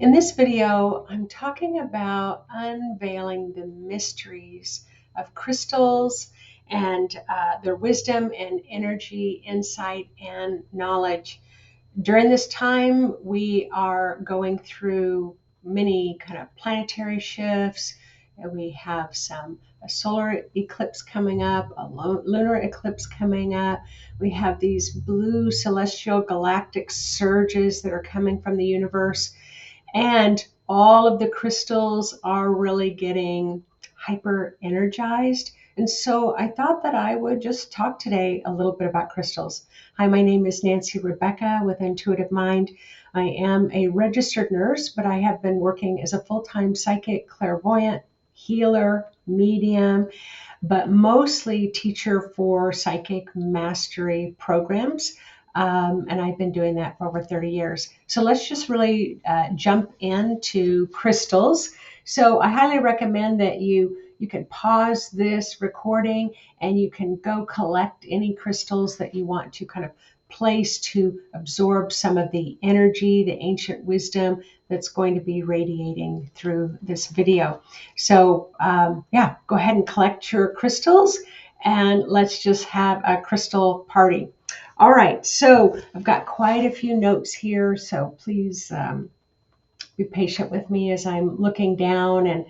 In this video, I'm talking about unveiling the mysteries of crystals and their wisdom and energy, insight, and knowledge. During this time, we are going through many kind of planetary shifts. We have a solar eclipse coming up, a lunar eclipse coming up. We have these blue celestial galactic surges that are coming from the universe, and all of the crystals are really getting hyper energized. And so I thought that I would just talk today a little bit about crystals. Hi, my name is Nancy Rebecca with Intuitive Mind. I am a registered nurse, but I have been working as a full-time psychic, clairvoyant, healer, medium, but mostly teacher for psychic mastery programs. And I've been doing that for over 30 years. So let's just really jump into crystals. So I highly recommend that you can pause this recording and you can go collect any crystals that you want to kind of place to absorb some of the energy, the ancient wisdom that's going to be radiating through this video. So yeah, go ahead and collect your crystals and let's just have a crystal party. All right, so I've got quite a few notes here, so please be patient with me as I'm looking down, and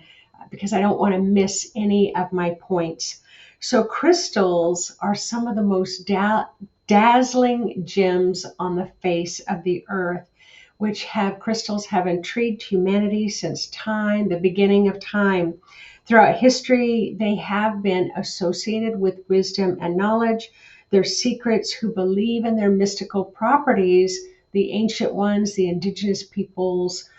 because I don't want to miss any of my points. So crystals are some of the most dazzling gems on the face of the earth, crystals have intrigued humanity since time, the beginning of time. Throughout history, they have been associated with wisdom and knowledge. Their secrets who believe in their mystical properties, the ancient ones, the indigenous peoples,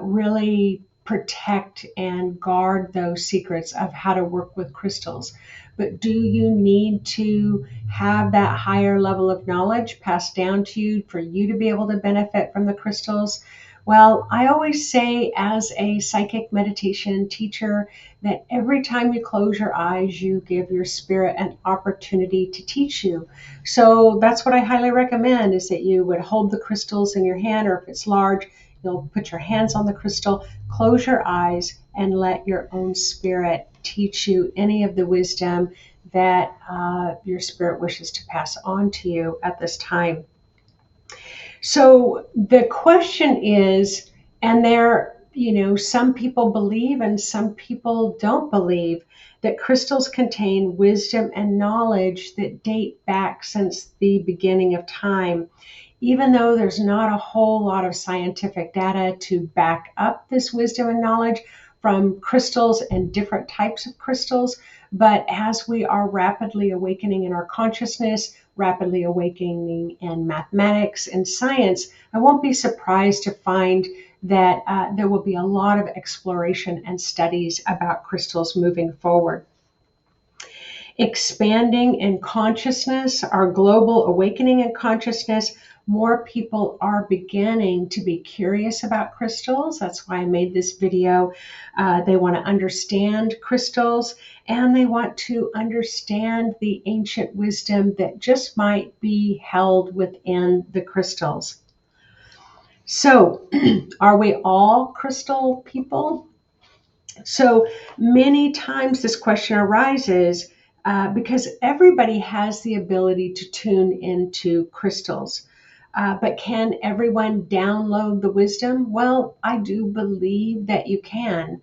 really protect and guard those secrets of how to work with crystals. But do you need to have that higher level of knowledge passed down to you for you to be able to benefit from the crystals? Well, I always say, as a psychic meditation teacher, that every time you close your eyes, you give your spirit an opportunity to teach you. So that's what I highly recommend, is that you would hold the crystals in your hand, or if it's large, you'll put your hands on the crystal, close your eyes, and let your own spirit teach you any of the wisdom that your spirit wishes to pass on to you at this time. So the question is, and some people believe and some people don't believe, that crystals contain wisdom and knowledge that date back since the beginning of time. Even though there's not a whole lot of scientific data to back up this wisdom and knowledge from crystals and different types of crystals, but as we are rapidly awakening in our consciousness, rapidly awakening in mathematics and science, I won't be surprised to find that there will be a lot of exploration and studies about crystals moving forward. Expanding in consciousness, our global awakening in consciousness, more people are beginning to be curious about crystals. That's why I made this video. They want to understand crystals, and they want to understand the ancient wisdom that just might be held within the crystals. So, are we all crystal people? So many times this question arises because everybody has the ability to tune into crystals. But can everyone download the wisdom? Well, I do believe that you can.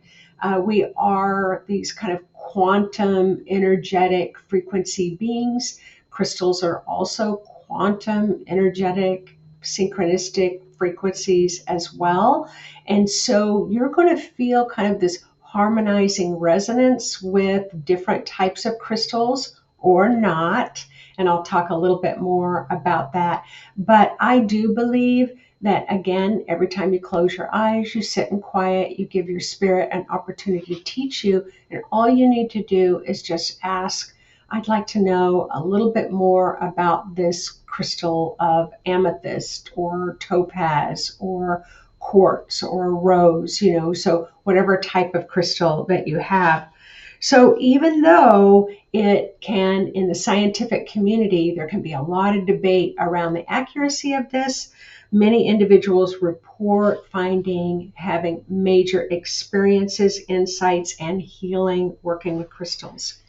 We are these kind of quantum energetic frequency beings. Crystals are also quantum energetic synchronistic frequencies as well. And so you're going to feel kind of this harmonizing resonance with different types of crystals or not. And I'll talk a little bit more about that. But I do believe that, again, every time you close your eyes, you sit in quiet, you give your spirit an opportunity to teach you. And all you need to do is just ask, I'd like to know a little bit more about this crystal of amethyst or topaz or quartz or rose, so whatever type of crystal that you have. So even though it can, in the scientific community, there can be a lot of debate around the accuracy of this, many individuals report finding having major experiences, insights, and healing working with crystals.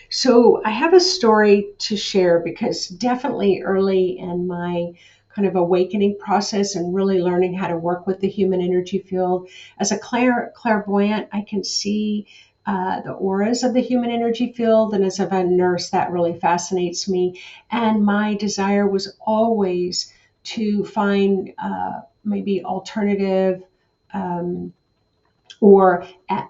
So I have a story to share because definitely early in my kind of awakening process and really learning how to work with the human energy field, as a clairvoyant, I can see the auras of the human energy field. And as a nurse, that really fascinates me. And my desire was always to find maybe alternative. Or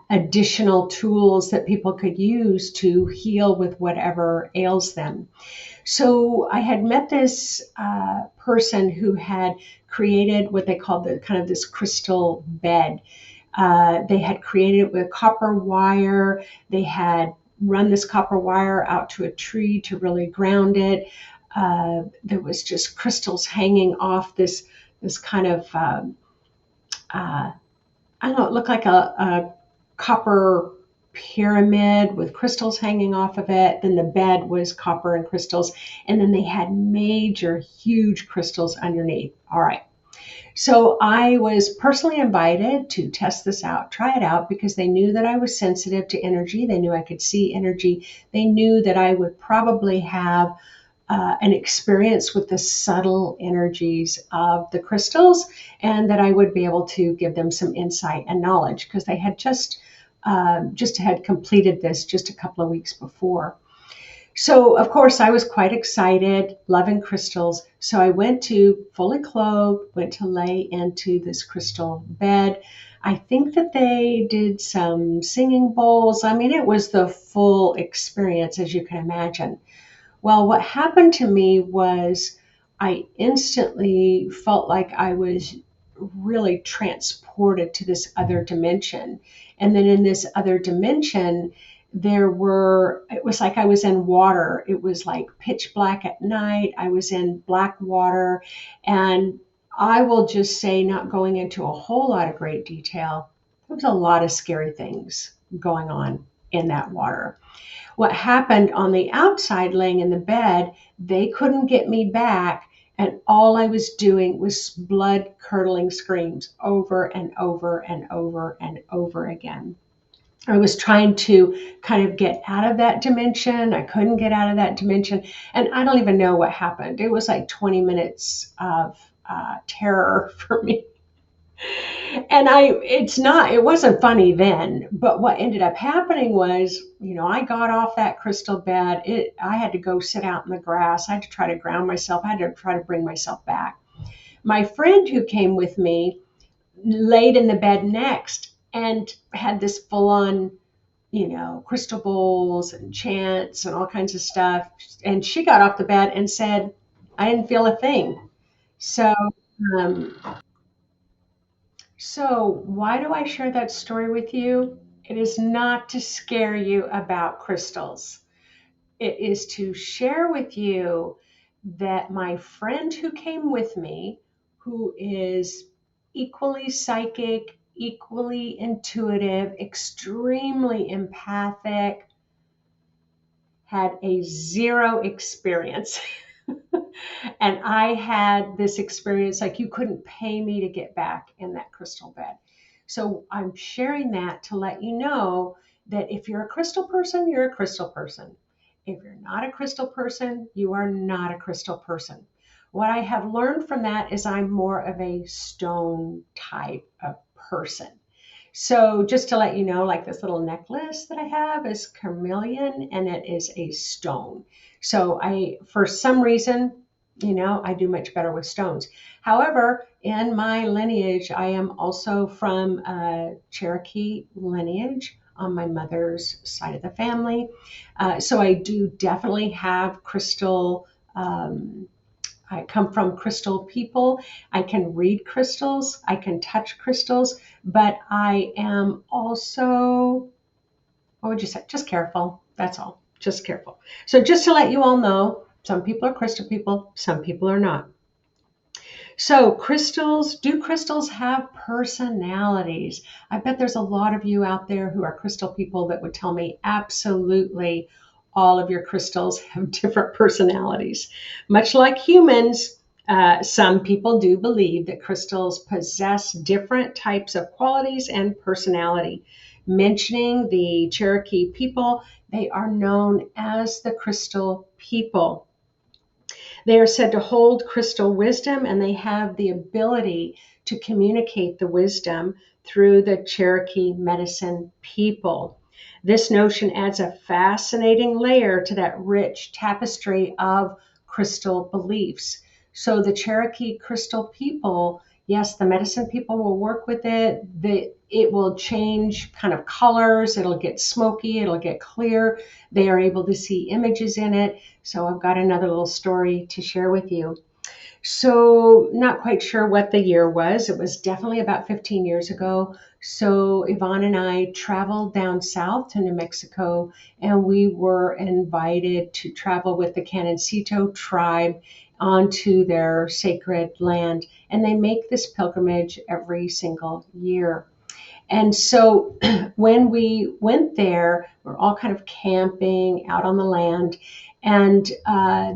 additional tools that people could use to heal with whatever ails them. So I had met this person who had created what they called the kind of this crystal bed. They had created it with copper wire. They had run this copper wire out to a tree to really ground it. There was just crystals hanging off this kind of uh, I don't know, it looked like a copper pyramid with crystals hanging off of it. Then the bed was copper and crystals. And then they had major, huge crystals underneath. All right. So I was personally invited to test this out, try it out, because they knew that I was sensitive to energy. They knew I could see energy. They knew that I would probably have an experience with the subtle energies of the crystals, and that I would be able to give them some insight and knowledge because they had just had completed this just a couple of weeks before. So, of course, I was quite excited, loving crystals. So I went to fully clothed, went to lay into this crystal bed. I think that they did some singing bowls. I mean, it was the full experience, as you can imagine. Well, what happened to me was I instantly felt like I was really transported to this other dimension. And then in this other dimension, it was like I was in water. It was like pitch black at night. I was in black water. And I will just say, not going into a whole lot of great detail, there was a lot of scary things going on in that water. What happened on the outside, laying in the bed, they couldn't get me back. And all I was doing was blood curdling screams over and over and over and over again. I was trying to kind of get out of that dimension. I couldn't get out of that dimension. And I don't even know what happened. It was like 20 minutes of terror for me. And it wasn't funny then, but what ended up happening was, I got off that crystal bed. I had to go sit out in the grass. I had to try to ground myself. I had to try to bring myself back. My friend who came with me laid in the bed next and had this full on, crystal bowls and chants and all kinds of stuff. And she got off the bed and said, I didn't feel a thing. So, um, So, why do I share that story with you? It is not to scare you about crystals. It is to share with you that my friend who came with me, who is equally psychic, equally intuitive, extremely empathic, had a zero experience. And I had this experience like you couldn't pay me to get back in that crystal bed. So I'm sharing that to let you know that if you're a crystal person, you're a crystal person. If you're not a crystal person, you are not a crystal person. What I have learned from that is I'm more of a stone type of person. So just to let you know, like this little necklace that I have is carmelian and it is a stone. So for some reason, I do much better with stones. However, in my lineage, I am also from a Cherokee lineage on my mother's side of the family. So I do definitely have crystal. I come from crystal people. I can read crystals. I can touch crystals, but I am also, what would you say? Just careful. That's all. Just careful. So just to let you all know, some people are crystal people, some people are not. So, do crystals have personalities? I bet there's a lot of you out there who are crystal people that would tell me absolutely all of your crystals have different personalities. Much like humans, some people do believe that crystals possess different types of qualities and personality. Mentioning the Cherokee people, they are known as the crystal people. They are said to hold crystal wisdom, and they have the ability to communicate the wisdom through the Cherokee Medicine People. This notion adds a fascinating layer to that rich tapestry of crystal beliefs. So the Cherokee crystal people, yes, the medicine people will work with it. It will change kind of colors. It'll get smoky. It'll get clear. They are able to see images in it. So I've got another little story to share with you. So, not quite sure what the year was. It was definitely about 15 years ago. So, Yvonne and I traveled down south to New Mexico, and we were invited to travel with the Canoncito tribe onto their sacred land. And they make this pilgrimage every single year. And so when we went there, we're all kind of camping out on the land. And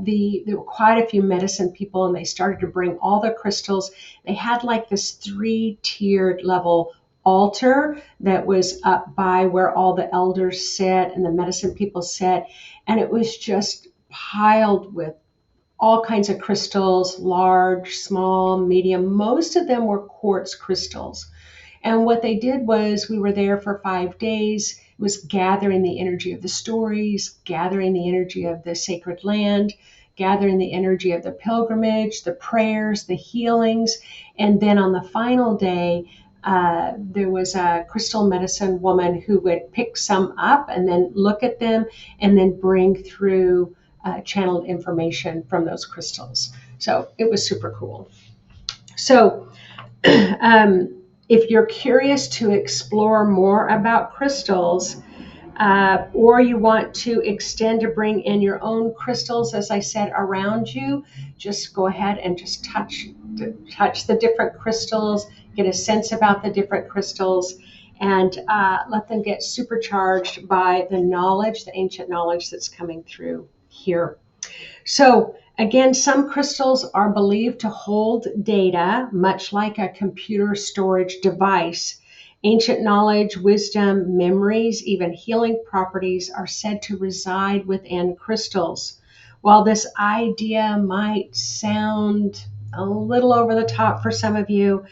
there were quite a few medicine people, and they started to bring all their crystals. They had like this 3-tiered level altar that was up by where all the elders sit and the medicine people sit. And it was just piled with all kinds of crystals, large, small, medium. Most of them were quartz crystals. And what they did was, we were there for 5 days, was gathering the energy of the stories, gathering the energy of the sacred land, gathering the energy of the pilgrimage, the prayers, the healings. And then on the final day, there was a crystal medicine woman who would pick some up and then look at them and then bring through channeled information from those crystals. So it was super cool. So, if you're curious to explore more about crystals, or you want to extend to bring in your own crystals, as I said, around you, just go ahead and just touch the different crystals, get a sense about the different crystals, and let them get supercharged by the knowledge, the ancient knowledge that's coming through here. So again, some crystals are believed to hold data, much like a computer storage device. Ancient knowledge, wisdom, memories, even healing properties are said to reside within crystals. While this idea might sound a little over the top for some of you,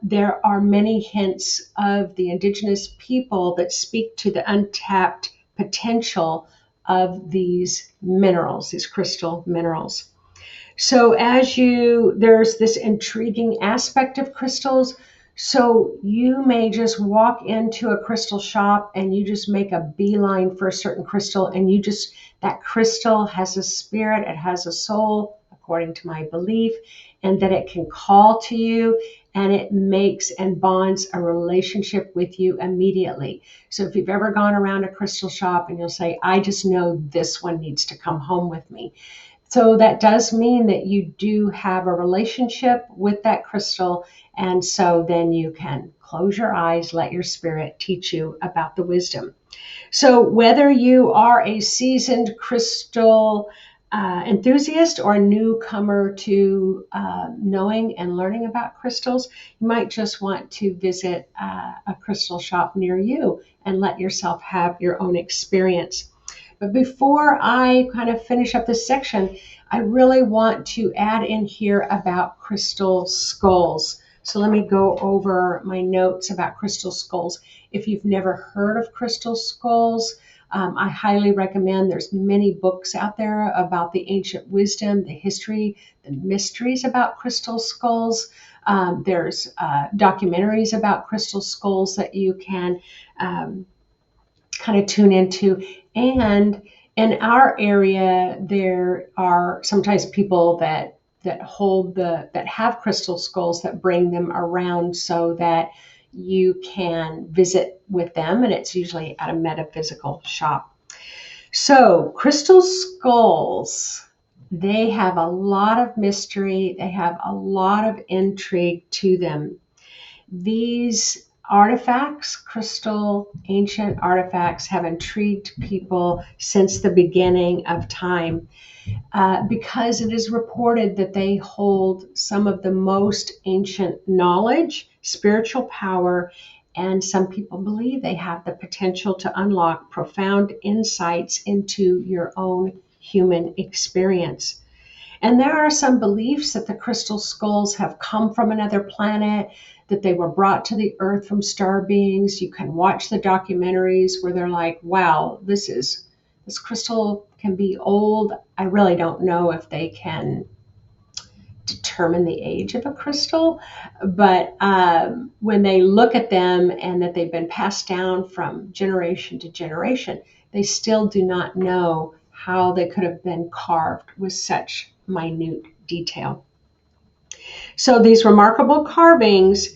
there are many hints of the indigenous people that speak to the untapped potential of these minerals, these crystal minerals. So there's this intriguing aspect of crystals. So you may just walk into a crystal shop and you just make a beeline for a certain crystal, and that crystal has a spirit, it has a soul, according to my belief, and that it can call to you, and it makes and bonds a relationship with you immediately. So if you've ever gone around a crystal shop and you'll say, I just know this one needs to come home with me. So that does mean that you do have a relationship with that crystal. And so then you can close your eyes, let your spirit teach you about the wisdom. So whether you are a seasoned crystal enthusiast or a newcomer to knowing and learning about crystals, you might just want to visit a crystal shop near you and let yourself have your own experience. But before I kind of finish up this section, I really want to add in here about crystal skulls. So let me go over my notes about crystal skulls. If you've never heard of crystal skulls, I highly recommend. There's many books out there about the ancient wisdom, the history, the mysteries about crystal skulls. There's documentaries about crystal skulls that you can kind of tune into. And in our area, there are sometimes people that have crystal skulls that bring them around so that you can visit with them, and it's usually at a metaphysical shop. So crystal skulls, They have a lot of mystery. They have a lot of intrigue to them. These artifacts, crystal ancient artifacts, have intrigued people since the beginning of time, because it is reported that they hold some of the most ancient knowledge, spiritual power, and some people believe they have the potential to unlock profound insights into your own human experience. And there are some beliefs that the crystal skulls have come from another planet, that they were brought to the earth from star beings. You can watch the documentaries where they're like, wow, this crystal can be old. I really don't know if they can determine the age of a crystal, but when they look at them and that they've been passed down from generation to generation, they still do not know how they could have been carved with such minute detail. So these remarkable carvings,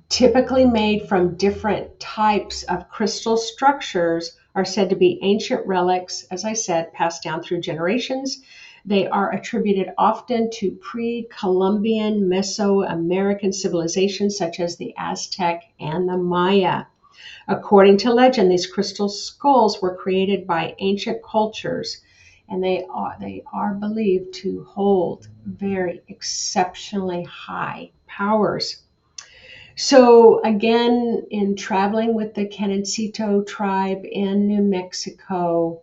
typically made from different types of crystal structures, are said to be ancient relics, as I said, passed down through generations. They are attributed often to pre-Columbian Mesoamerican civilizations such as the Aztec and the Maya. According to legend, these crystal skulls were created by ancient cultures, and they are believed to hold very exceptionally high powers. So again, in traveling with the Canoncito tribe in New Mexico,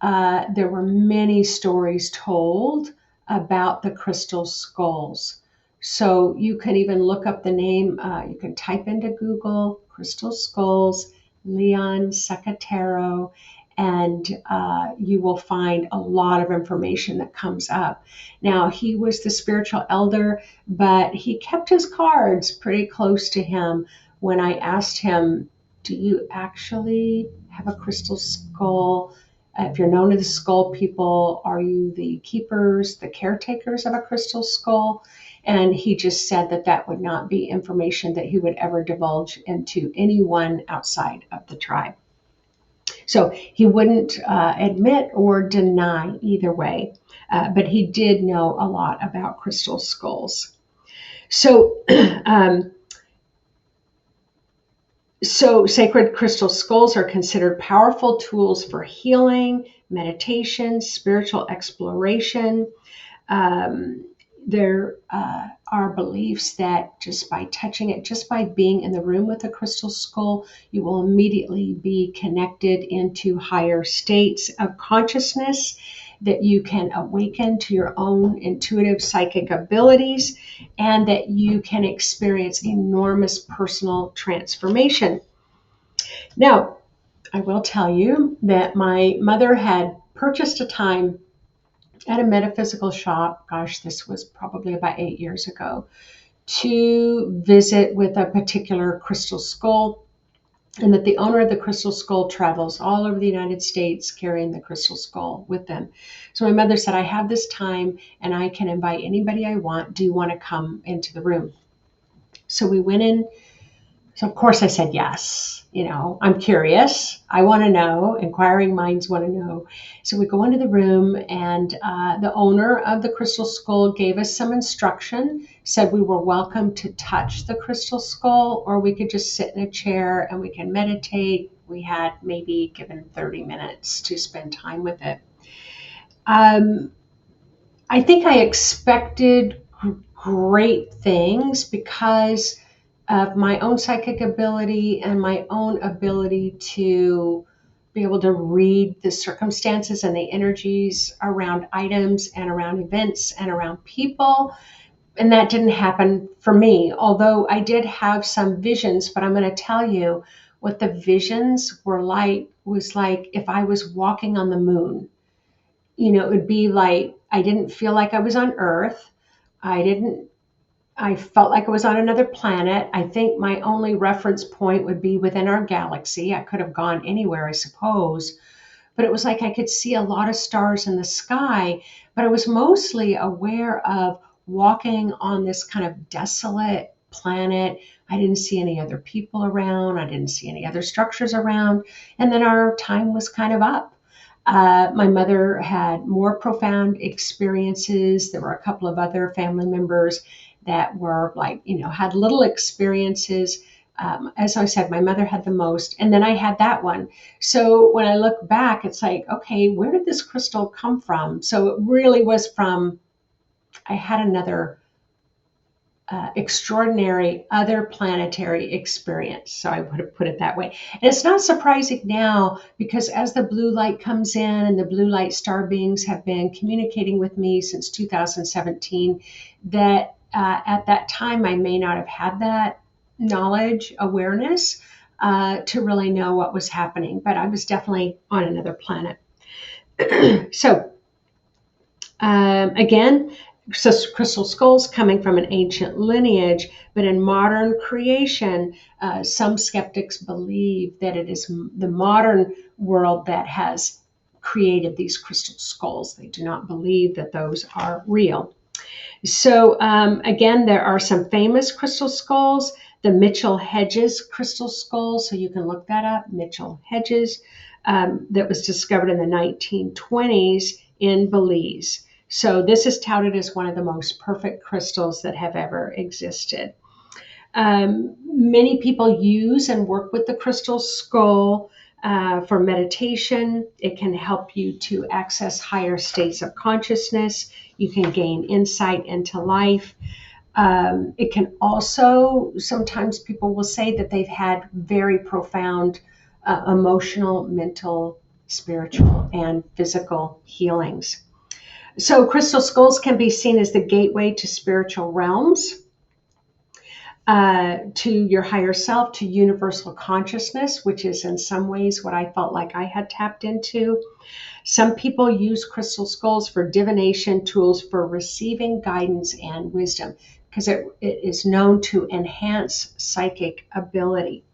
there were many stories told about the crystal skulls. So you can even look up the name, you can type into Google crystal skulls, Leon Secatero, and you will find a lot of information that comes up. Now, he was the spiritual elder, but he kept his cards pretty close to him. When I asked him, do you actually have a crystal skull? If you're known to the skull people, are you the keepers, the caretakers of a crystal skull? And he just said that that would not be information that he would ever divulge into anyone outside of the tribe. So he wouldn't admit or deny either way, but he did know a lot about crystal skulls. So, um, so sacred crystal skulls are considered powerful tools for healing, meditation, spiritual exploration. Um, there are beliefs that just by touching it, just by being in the room with a crystal skull, you will immediately be connected into higher states of consciousness, that you can awaken to your own intuitive psychic abilities, and that you can experience enormous personal transformation. Now, I will tell you that my mother had purchased a time at a metaphysical shop, gosh, this was probably about 8 years ago, to visit with a particular crystal skull, and that the owner of the crystal skull travels all over the United States carrying the crystal skull with them. So my mother said, I have this time and I can invite anybody I want. Do you want to come into the room? So we went in. So of course I said yes. I'm curious. I want to know. Inquiring minds want to know. So we go into the room, and the owner of the crystal skull gave us some instruction. Said we were welcome to touch the crystal skull, or we could just sit in a chair and we can meditate. We had maybe given 30 minutes to spend time with it. I think I expected great things because of my own psychic ability and my own ability to be able to read the circumstances and the energies around items and around events and around people. And that didn't happen for me, although I did have some visions. But I'm going to tell you what the visions were like was like if I was walking on the moon. It would be like I didn't feel like I was on Earth. I didn't I felt like I was on another planet. I think my only reference point would be within our galaxy. I could have gone anywhere, I suppose. But it was like I could see a lot of stars in the sky, but I was mostly aware of walking on this kind of desolate planet. I didn't see any other people around. I didn't see any other structures around. And then our time was kind of up. My mother had more profound experiences. There were a couple of other family members that were like, had little experiences. As I said, my mother had the most, and then I had that one. So when I look back, it's like, okay, where did this crystal come from? So it really was from, I had another extraordinary other planetary experience. So I would have put it that way. And it's not surprising now because as the blue light comes in and the blue light star beings have been communicating with me since 2017, that at that time I may not have had that knowledge, awareness to really know what was happening. But I was definitely on another planet. So again, crystal skulls coming from an ancient lineage, but in modern creation, some skeptics believe that it is the modern world that has created these crystal skulls. They do not believe that those are real. So again, there are some famous crystal skulls. The Mitchell Hedges crystal skull, so you can look that up, Mitchell Hedges, that was discovered in the 1920s in Belize. So this is touted as one of the most perfect crystals that have ever existed. Many people use and work with the crystal skull for meditation. It can help you to access higher states of consciousness. You can gain insight into life. It can also, sometimes people will say that they've had very profound emotional, mental, spiritual, and physical healings. So crystal skulls can be seen as the gateway to spiritual realms, to your higher self, to universal consciousness, which is in some ways what I felt like I had tapped into. Some people use crystal skulls for divination tools for receiving guidance and wisdom because it is known to enhance psychic ability.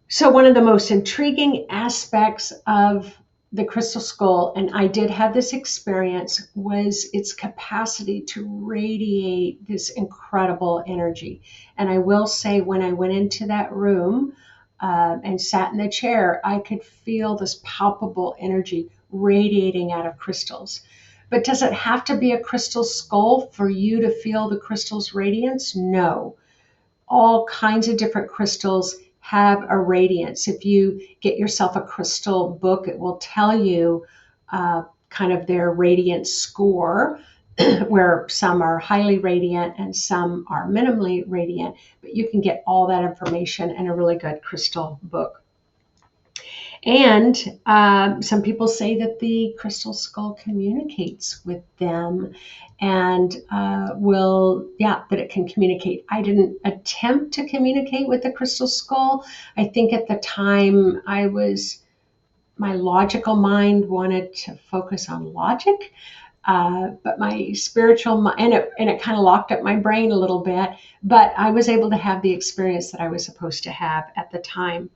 So one of the most intriguing aspects of the crystal skull, and I did have this experience, was its capacity to radiate this incredible energy. And I will say, when I went into that room and sat in the chair, I could feel this palpable energy radiating out of crystals. But does it have to be a crystal skull for you to feel the crystal's radiance? No. All kinds of different crystals have a radiance. If you get yourself a crystal book, it will tell you kind of their radiance score, where some are highly radiant and some are minimally radiant, but you can get all that information in a really good crystal book. And some people say that the crystal skull communicates with them and that it can communicate. I didn't attempt to communicate with the crystal skull. I think at the time my logical mind wanted to focus on logic. But my spiritual mind, and it kind of locked up my brain a little bit, but I was able to have the experience that I was supposed to have at the time.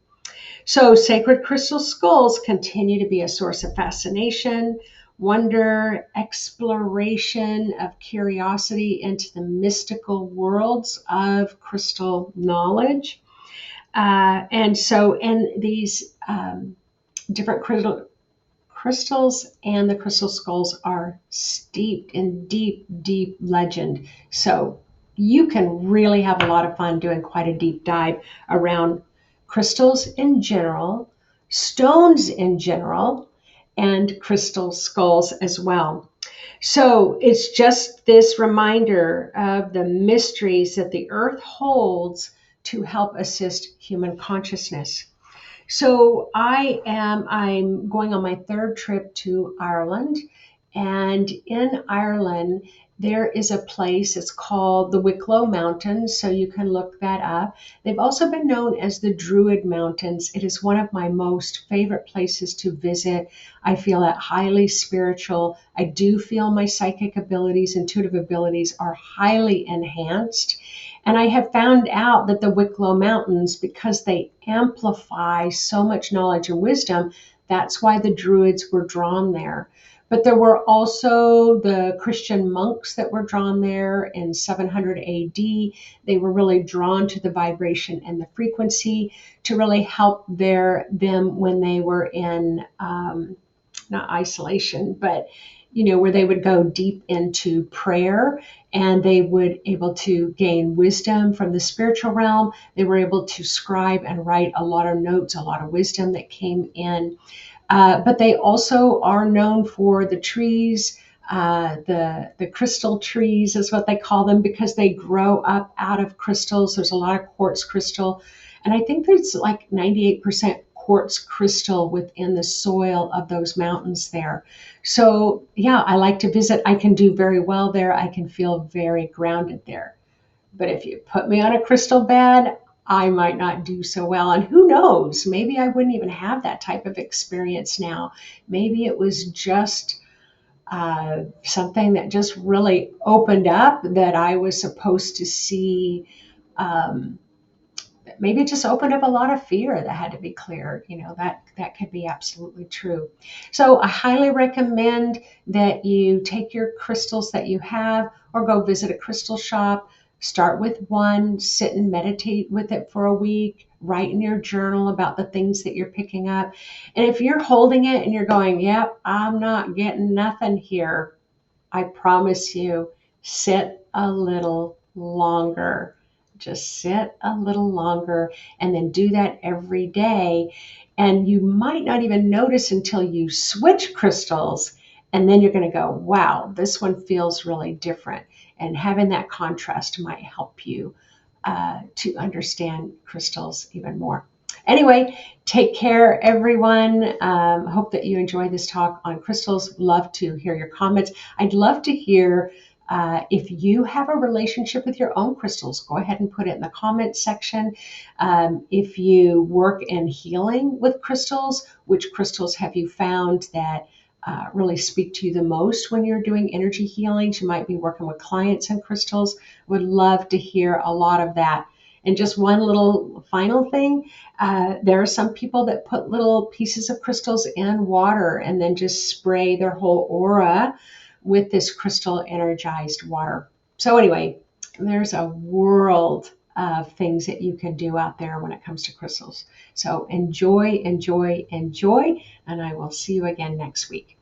So sacred crystal skulls continue to be a source of fascination, wonder, exploration of curiosity into the mystical worlds of crystal knowledge. And so in these different crystals and the crystal skulls are steeped in deep, deep legend. So you can really have a lot of fun doing quite a deep dive around crystals in general, stones in general, and crystal skulls as well. So it's just this reminder of the mysteries that the earth holds to help assist human consciousness. So I'm going on my third trip to Ireland, and in Ireland there is a place, it's called the Wicklow Mountains, so you can look that up. They've also been known as the Druid Mountains. It is one of my most favorite places to visit. I feel that highly spiritual. I do feel my psychic abilities, intuitive abilities are highly enhanced. And I have found out that the Wicklow Mountains, because they amplify so much knowledge and wisdom, that's why the Druids were drawn there. But there were also the Christian monks that were drawn there in 700 AD. They were really drawn to the vibration and the frequency to really help them when they were in not isolation, but where they would go deep into prayer, and they would able to gain wisdom from the spiritual realm. They were able to scribe and write a lot of notes, a lot of wisdom that came in. But they also are known for the trees, the crystal trees is what they call them, because they grow up out of crystals. There's a lot of quartz crystal, and I think there's like 98% quartz crystal within the soil of those mountains there. So yeah, I like to visit. I can do very well there. I can feel very grounded there. But if you put me on a crystal bed, I might not do so well. And who knows? Maybe I wouldn't even have that type of experience now. Maybe it was just something that just really opened up that I was supposed to see. Um, Maybe it just opened up a lot of fear that had to be cleared. That could be absolutely true. So I highly recommend that you take your crystals that you have or go visit a crystal shop. Start with one, sit and meditate with it for a week, write in your journal about the things that you're picking up. And if you're holding it and you're going, yep, I'm not getting nothing here, I promise you, sit a little longer. Just sit a little longer and then do that every day. And you might not even notice until you switch crystals. And then you're going to go, wow, this one feels really different. And having that contrast might help you to understand crystals even more. Anyway, take care, everyone. Hope that you enjoyed this talk on crystals. Love to hear your comments. I'd love to hear if you have a relationship with your own crystals. Go ahead and put it in the comments section. If you work in healing with crystals, which crystals have you found that really speak to you the most when you're doing energy healings? You might be working with clients and crystals. Would love to hear a lot of that. And just one little final thing, there are some people that put little pieces of crystals in water and then just spray their whole aura with this crystal energized water. So anyway, there's a world of things that you can do out there when it comes to crystals. So enjoy, enjoy, enjoy, and I will see you again next week.